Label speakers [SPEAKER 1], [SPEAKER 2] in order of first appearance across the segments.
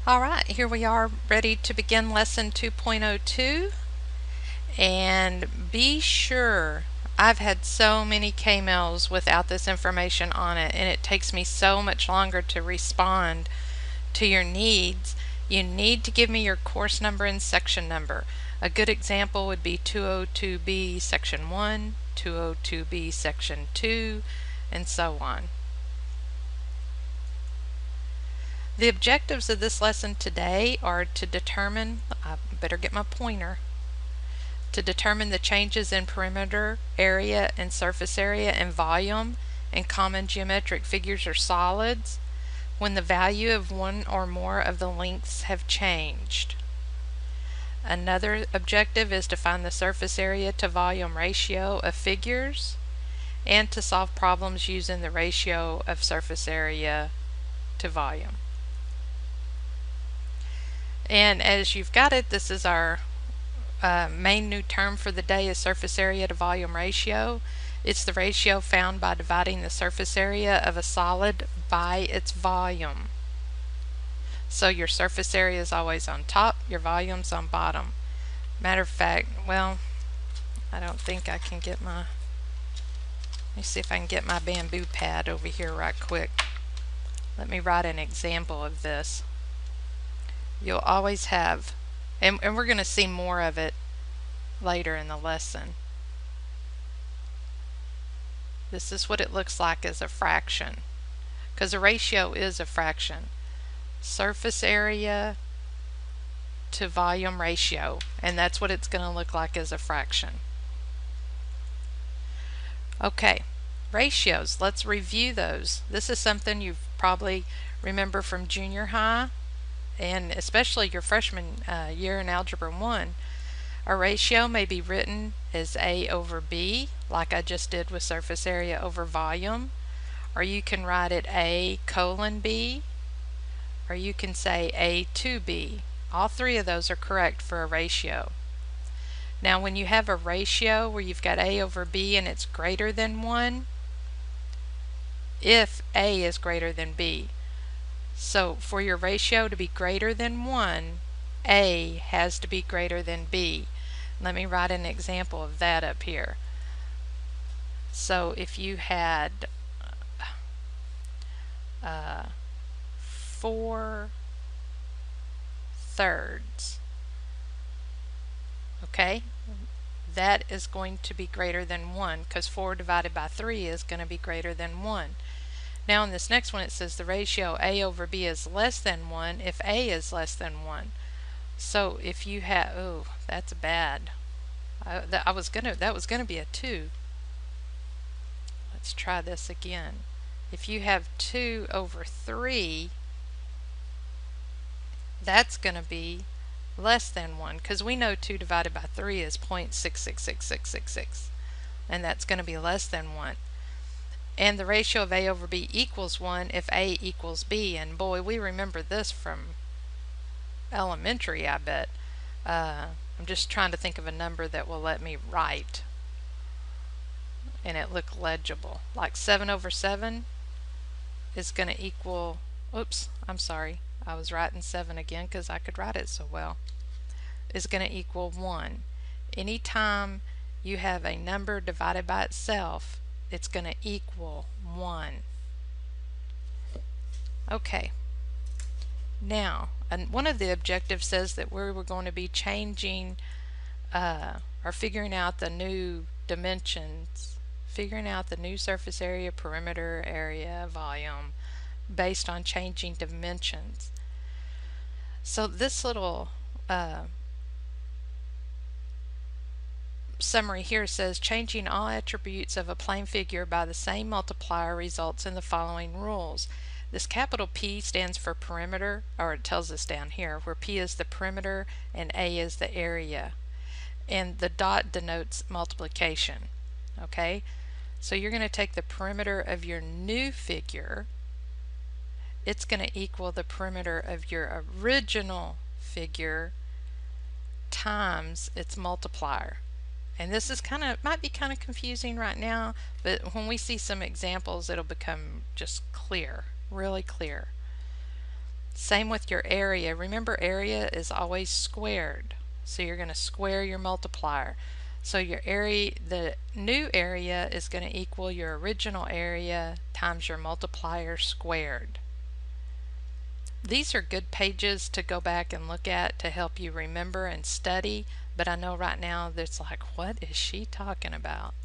[SPEAKER 1] Alright, here we are ready to begin lesson 2.02, and be sure I've had so many K-mails without this information on it, and it takes me so much longer to respond to your needs. You need to give me your course number and section number. A good example would be 202B section 1, 202B section 2, and so on. The objectives of this lesson today are to determine, I better get my pointer, to determine the changes in perimeter, area, and surface area and volume in common geometric figures or solids when the value of one or more of the lengths have changed. Another objective is to find the surface area to volume ratio of figures and to solve problems using the ratio of surface area to volume. And as you've got it, this is our main new term for the day is surface area to volume ratio. It's the ratio found by dividing the surface area of a solid by its volume. So your surface area is always on top, your volume's on bottom. Matter of fact, well, I don't think I can get my, let me see if I can get my bamboo pad over here right quick. Let me write an example of this. You'll always have, and we're going to see more of it later in the lesson. This is what it looks like as a fraction, because a ratio is a fraction. Surface area to volume ratio, and that's what it's going to look like as a fraction. Okay, ratios, let's review those. This is something you probably remember from junior high, and especially your freshman year in Algebra 1. A ratio may be written as A over B, like I just did with surface area over volume, or you can write it A colon B, or you can say A to B. All three of those are correct for a ratio. Now when you have a ratio where you've got A over B and it's greater than 1, if A is greater than B. So for your ratio to be greater than 1, A has to be greater than B. Let me write an example of that up here. So if you had 4 thirds, okay, that is going to be greater than 1 because 4 divided by 3 is going to be greater than 1. Now in this next one it says the ratio A over B is less than 1 if A is less than 1. So if you have, oh, that's bad. That was gonna be a 2. Let's try this again. If you have 2 over 3, that's gonna be less than 1 because we know 2 divided by 3 is 0.666666, and that's going to be less than 1. And the ratio of A over B equals 1 if A equals B. And boy, we remember this from elementary, I bet. I'm just trying to think of a number that will let me write and it look legible. Like 7 over 7 is going to equal, oops, I'm sorry. I was writing 7 again because I could write it so well. Is going to equal 1. Anytime you have a number divided by itself, it's going to equal 1. Okay. Now, one of the objectives says that we're going to be changing or figuring out the new dimensions, figuring out the new surface area, perimeter area, volume, based on changing dimensions. So this little summary here says changing all attributes of a plane figure by the same multiplier results in the following rules. This capital P stands for perimeter, or it tells us down here, where P is the perimeter and A is the area. And the dot denotes multiplication. Okay? So you're going to take the perimeter of your new figure. It's going to equal the perimeter of your original figure times its multiplier. And this is might be kind of confusing right now, but when we see some examples, it'll become just clear, really clear. Same with your area. Remember, area is always squared. So you're going to square your multiplier. So your area, the new area is going to equal your original area times your multiplier squared. These are good pages to go back and look at to help you remember and study, but I know right now that's like, what is she talking about?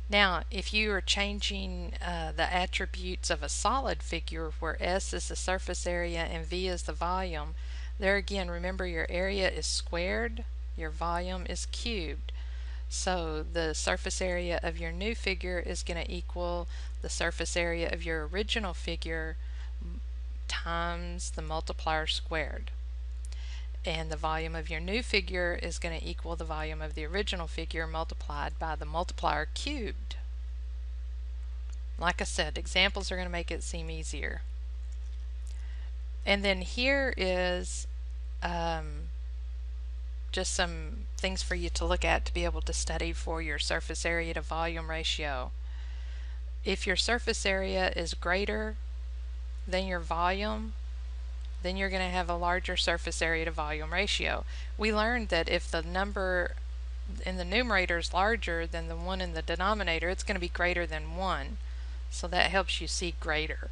[SPEAKER 1] Now, if you are changing the attributes of a solid figure where S is the surface area and V is the volume, there again, remember your area is squared, your volume is cubed. So the surface area of your new figure is going to equal the surface area of your original figure times the multiplier squared. And the volume of your new figure is going to equal the volume of the original figure multiplied by the multiplier cubed. Like I said, examples are going to make it seem easier. And then here is just some things for you to look at to be able to study for your surface area to volume ratio. If your surface area is greater than your volume, then you're going to have a larger surface area to volume ratio. We learned that if the number in the numerator is larger than the one in the denominator, it's going to be greater than 1. So that helps you see greater.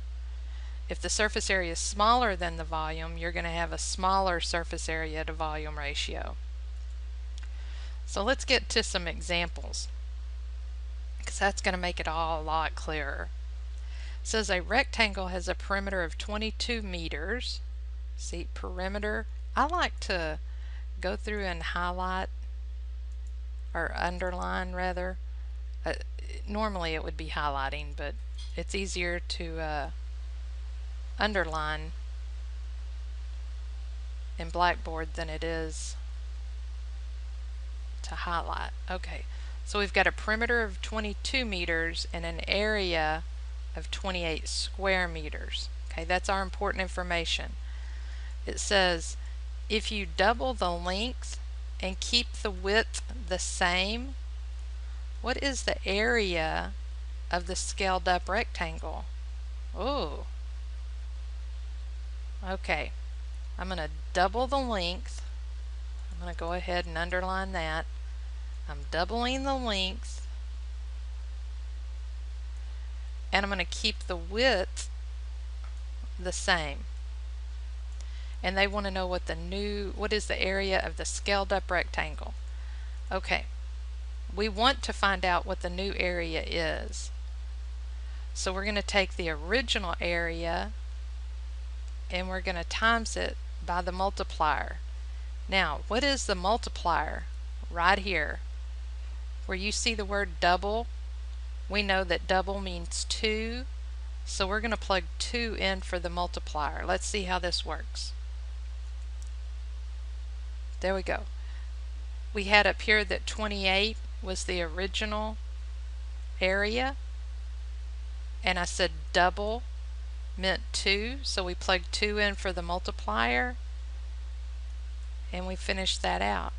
[SPEAKER 1] If the surface area is smaller than the volume, you're going to have a smaller surface area to volume ratio. So let's get to some examples, because that's going to make it all a lot clearer. It says a rectangle has a perimeter of 22 meters. See, perimeter. I like to go through and highlight, or underline rather. Normally it would be highlighting, but it's easier to underline in Blackboard than it is to highlight. Okay, so we've got a perimeter of 22 meters and an area of 28 square meters. Okay, that's our important information. It says if you double the length and keep the width the same, what is the area of the scaled up rectangle? Oh, okay, I'm going to double the length. I'm going to go ahead and underline that. I'm doubling the length, and I'm going to keep the width the same. And they want to know what is the area of the scaled up rectangle. Okay, we want to find out what the new area is. So we're going to take the original area and we're going to times it by the multiplier. Now, what is the multiplier? Right here, where you see the word double, we know that double means 2, so we're going to plug 2 in for the multiplier. Let's see how this works. There we go. We had up here that 28 was the original area, and I said double meant 2, so we plugged 2 in for the multiplier, and we finished that out.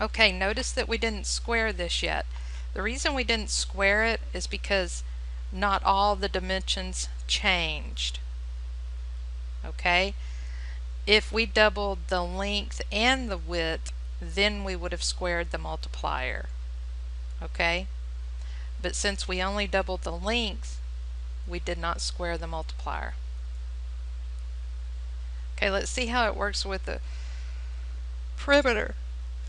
[SPEAKER 1] Okay, notice that we didn't square this yet. The reason we didn't square it is because not all the dimensions changed. Okay? If we doubled the length and the width, then we would have squared the multiplier. Okay? But since we only doubled the length, we did not square the multiplier. Okay, let's see how it works with the perimeter.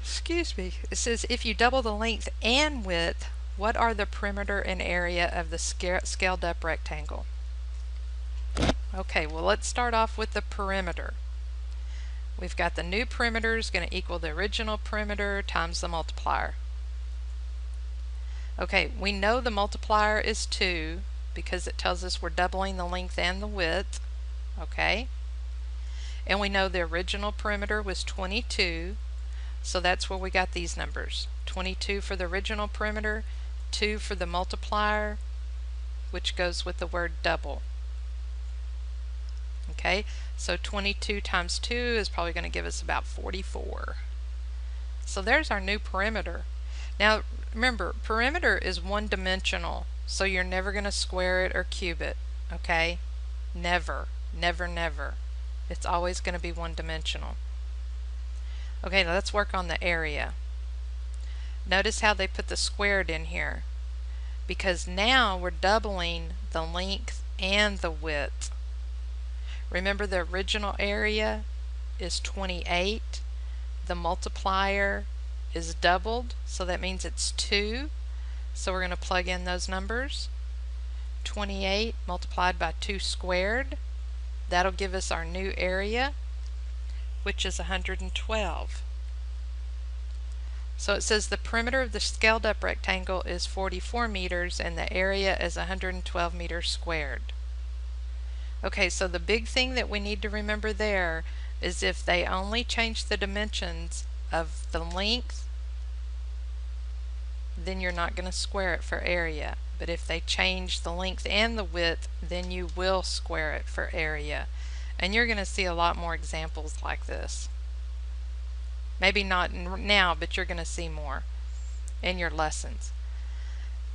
[SPEAKER 1] Excuse me. It says if you double the length and width, what are the perimeter and area of the scaled up rectangle? Okay, well, let's start off with the perimeter. We've got the new perimeter is going to equal the original perimeter times the multiplier. Okay, we know the multiplier is 2 because it tells us we're doubling the length and the width. Okay, and we know the original perimeter was 22, so that's where we got these numbers. 22 for the original perimeter, 2 for the multiplier, which goes with the word double. Okay, so 22 times 2 is probably going to give us about 44. So there's our new perimeter. Now remember, perimeter is one-dimensional, so you're never going to square it or cube it. Okay? Never, never, never. It's always going to be one-dimensional. Okay, now let's work on the area. Notice how they put the squared in here, because now we're doubling the length and the width. Remember, the original area is 28. The multiplier is doubled, so that means it's 2. So we're going to plug in those numbers. 28 multiplied by 2 squared. That'll give us our new area, which is 112. So it says the perimeter of the scaled up rectangle is 44 meters and the area is 112 meters squared. Okay, so the big thing that we need to remember there is if they only change the dimensions of the length, then you're not going to square it for area. But if they change the length and the width, then you will square it for area. And you're going to see a lot more examples like this. Maybe not now, but you're going to see more in your lessons.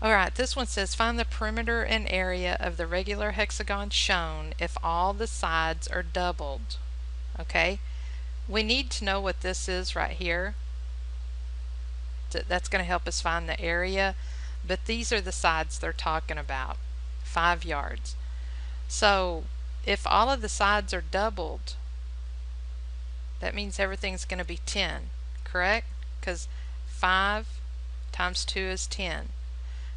[SPEAKER 1] Alright, this one says find the perimeter and area of the regular hexagon shown if all the sides are doubled. Okay, we need to know what this is right here. That's going to help us find the area, but these are the sides they're talking about, 5 yards. So if all of the sides are doubled, that means everything's going to be 10, correct? Because 5 times 2 is 10.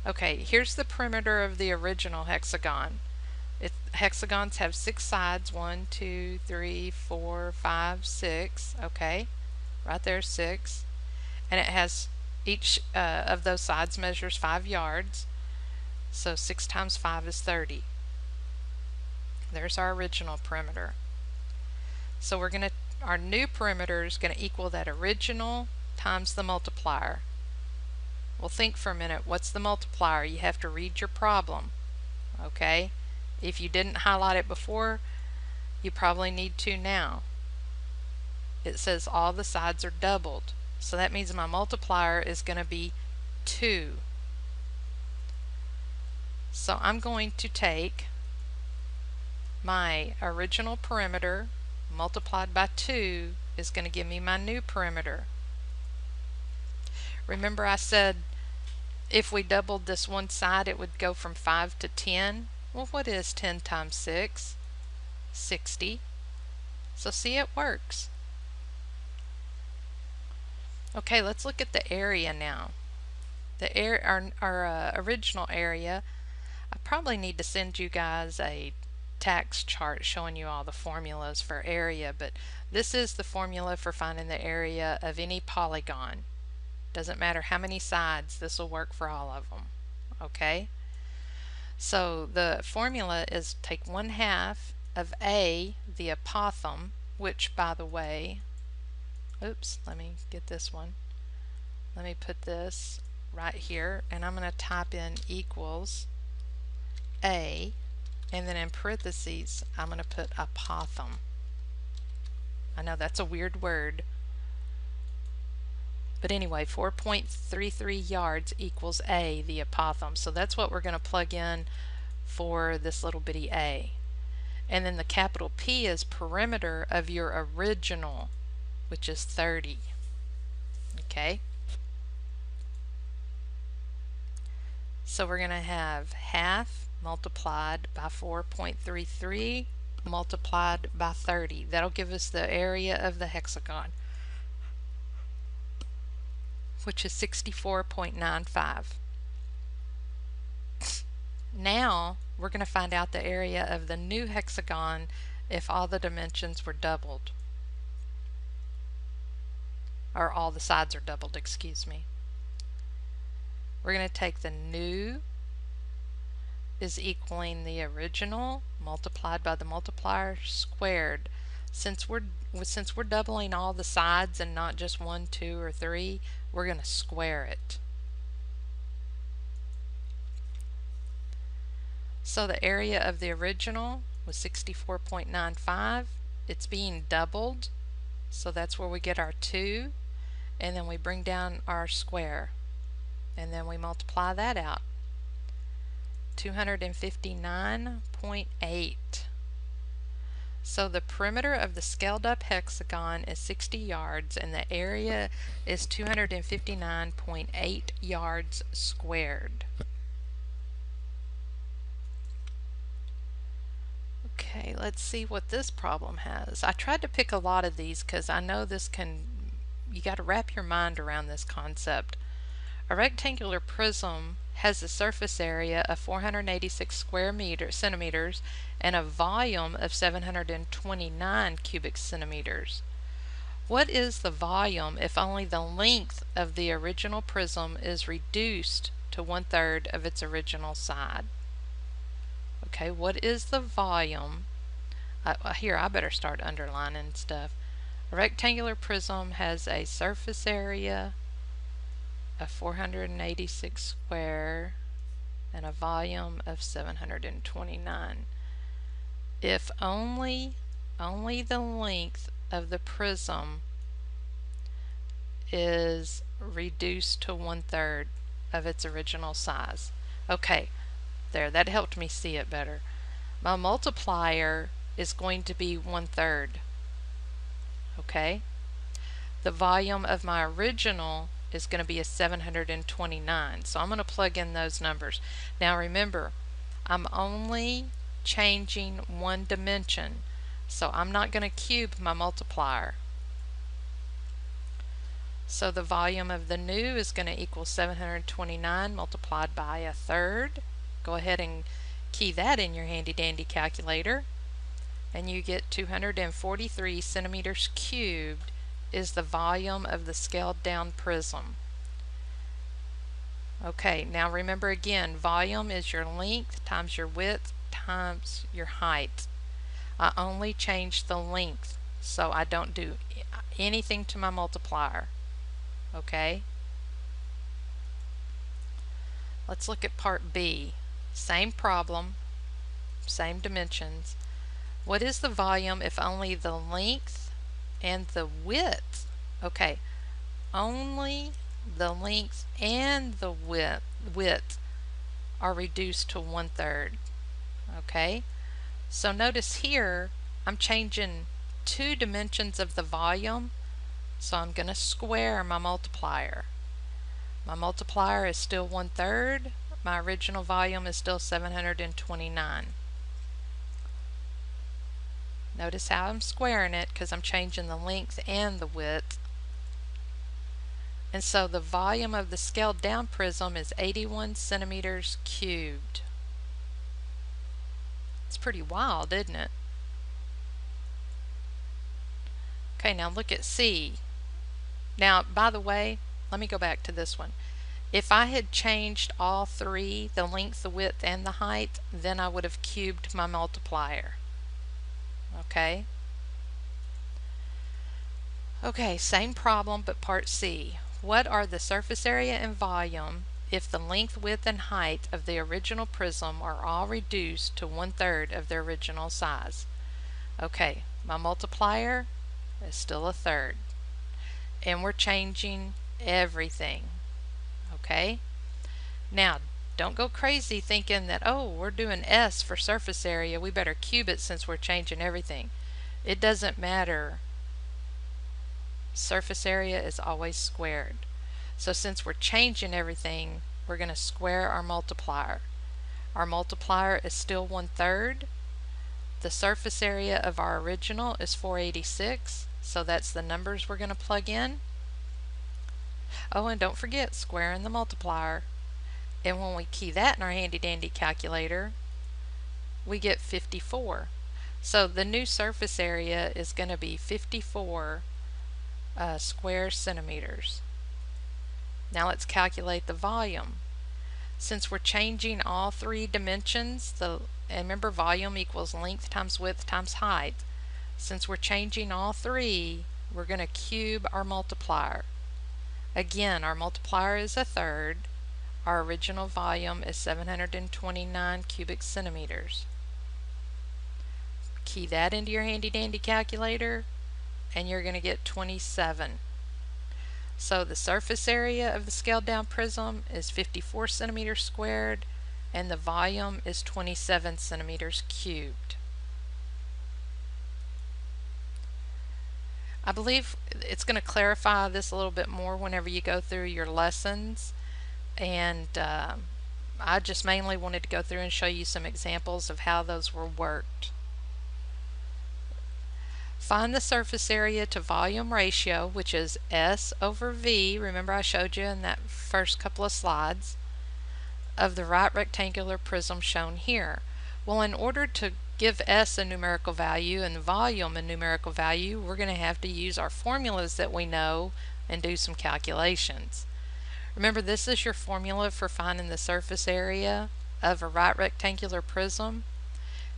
[SPEAKER 1] Okay, here's the perimeter of the original hexagon. Hexagons have 6 sides, 1, 2, 3, 4, 5, 6. Okay, right there, 6. And it has each of those sides measures 5 yards. So 6 times 5 is 30. There's our original perimeter. So our new perimeter is going to equal that original times the multiplier. Well, think for a minute. What's the multiplier? You have to read your problem. Okay? If you didn't highlight it before, you probably need to now. It says all the sides are doubled. So that means my multiplier is going to be 2. So I'm going to take my original perimeter multiplied by 2 is going to give me my new perimeter. Remember I said if we doubled this one side it would go from 5 to 10. Well, what is 10 times 6? 60. So see, it works. Okay, let's look at the area now. Our original area, I probably need to send you guys a tax chart showing you all the formulas for area, but this is the formula for finding the area of any polygon. Doesn't matter how many sides, this will work for all of them. Okay? So the formula is take 1/2 of A, the apothem, which, by the way, oops, let me get this one. Let me put this right here, and I'm going to type in equals A, and then in parentheses I'm going to put apothem. I know that's a weird word, but anyway, 4.33 yards equals A, the apothem. So that's what we're going to plug in for this little bitty A. And then the capital P is perimeter of your original, which is 30. Okay? So we're going to have 1/2 multiplied by 4.33 multiplied by 30. That'll give us the area of the hexagon, which is 64.95. Now we're going to find out the area of the new hexagon if all the dimensions were doubled, or all the sides are doubled, excuse me. We're going to take the new is equaling the original multiplied by the multiplier squared. Since we're doubling all the sides and not just 1, 2, or 3, we're going to square it. So the area of the original was 64.95. It's being doubled, so that's where we get our 2, and then we bring down our square, and then we multiply that out. 259.8. So the perimeter of the scaled up hexagon is 60 yards and the area is 259.8 yards squared. Okay, let's see what this problem has. I tried to pick a lot of these because I know you got to wrap your mind around this concept. A rectangular prism has a surface area of 486 centimeters and a volume of 729 cubic centimeters. What is the volume if only the length of the original prism is reduced to 1/3 of its original side? Okay, what is the volume? Here, I better start underlining stuff. A rectangular prism has a surface area of 486 square and a volume of 729. If only the length of the prism is reduced to 1/3 of its original size. Okay, there, that helped me see it better. My multiplier is going to be 1/3. Okay, the volume of my original is going to be a 729. So I'm going to plug in those numbers. Now remember, I'm only changing one dimension, so I'm not going to cube my multiplier. So the volume of the new is going to equal 729 multiplied by 1/3. Go ahead and key that in your handy dandy calculator, and you get 243 centimeters cubed is the volume of the scaled down prism. Okay, now remember again, volume is your length times your width times your height. I only change the length, so I don't do anything to my multiplier. Okay? Let's look at part B. Same problem, same dimensions. What is the volume if only the length and the width? Okay, only the length and the width are reduced to 1/3. Okay, so notice here I'm changing two dimensions of the volume, so I'm going to square my multiplier. My multiplier is still 1/3. My original volume is still 729. Notice how I'm squaring it because I'm changing the length and the width. And so the volume of the scaled down prism is 81 centimeters cubed. It's pretty wild, isn't it? Okay, now look at C. Now, by the way, let me go back to this one. If I had changed all three, the length, the width, and the height, then I would have cubed my multiplier. Okay? Okay, same problem, but part C. What are the surface area and volume if the length, width, and height of the original prism are all reduced to 1/3 of their original size? Okay, my multiplier is still 1/3. And we're changing everything. Okay? Now, don't go crazy thinking that, oh, we're doing S for surface area, we better cube it since we're changing everything. It doesn't matter. Surface area is always squared. So since we're changing everything, we're going to square our multiplier. Our multiplier is still 1/3. The surface area of our original is 486, so that's the numbers we're going to plug in. Oh, and don't forget squaring the multiplier. And when we key that in our handy dandy calculator, we get 54. So the new surface area is going to be 54 square centimeters. Now let's calculate the volume. Since we're changing all three dimensions, and remember volume equals length times width times height. Since we're changing all three, we're going to cube our multiplier. Again, our multiplier is 1/3. Our original volume is 729 cubic centimeters. Key that into your handy dandy calculator and you're going to get 27. So the surface area of the scaled down prism is 54 centimeters squared and the volume is 27 centimeters cubed. I believe it's going to clarify this a little bit more whenever you go through your lessons, and I just mainly wanted to go through and show you some examples of how those were worked. Find the surface area to volume ratio, which is S over V. Remember I showed you in that first couple of slides, of the right rectangular prism shown here. Well, in order to give S a numerical value and volume a numerical value, we're going to have to use our formulas that we know and do some calculations. Remember, this is your formula for finding the surface area of a right rectangular prism.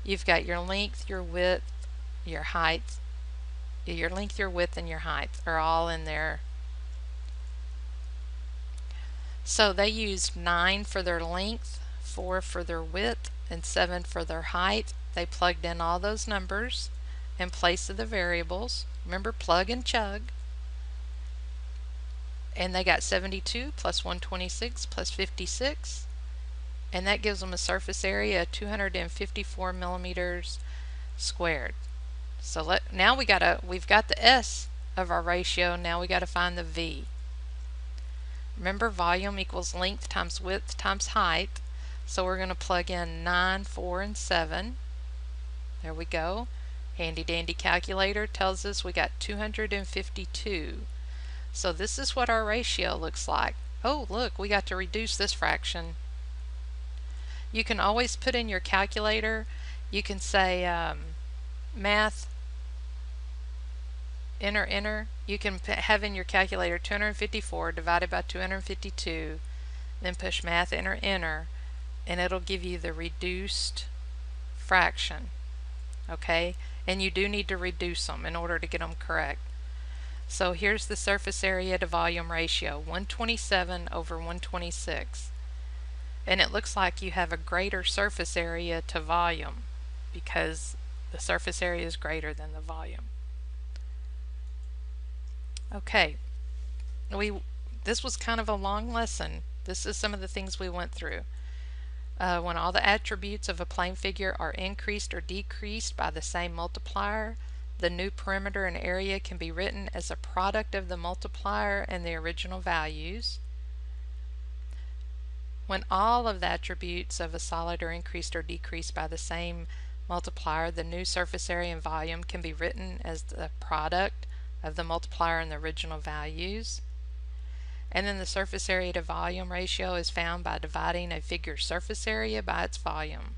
[SPEAKER 1] You've got your length, your width, your height. Your length, your width, and your height are all in there. So they used 9 for their length, 4 for their width, and 7 for their height. They plugged in all those numbers in place of the variables. Remember, plug and chug. And they got 72 plus 126 plus 56. And that gives them a surface area of 254 millimeters squared. So now we've got the S of our ratio. Now we got to find the V. Remember, volume equals length times width times height. So we're going to plug in 9, 4, and 7. There we go. Handy dandy calculator tells us we got 252. So this is what our ratio looks like. Oh, look, we got to reduce this fraction. You can always put in your calculator. You can say math, enter. You can have in your calculator 254 divided by 252, then push math, enter, and it'll give you the reduced fraction. Okay, and you do need to reduce them in order to get them correct. So here's the surface area to volume ratio, 127 over 126. And it looks like you have a greater surface area to volume because the surface area is greater than the volume. Okay, this was kind of a long lesson. This is some of the things we went through. When all the attributes of a plane figure are increased or decreased by the same multiplier, the new perimeter and area can be written as a product of the multiplier and the original values. When all of the attributes of a solid are increased or decreased by the same multiplier, the new surface area and volume can be written as the product of the multiplier and the original values. And then the surface area to volume ratio is found by dividing a figure's surface area by its volume.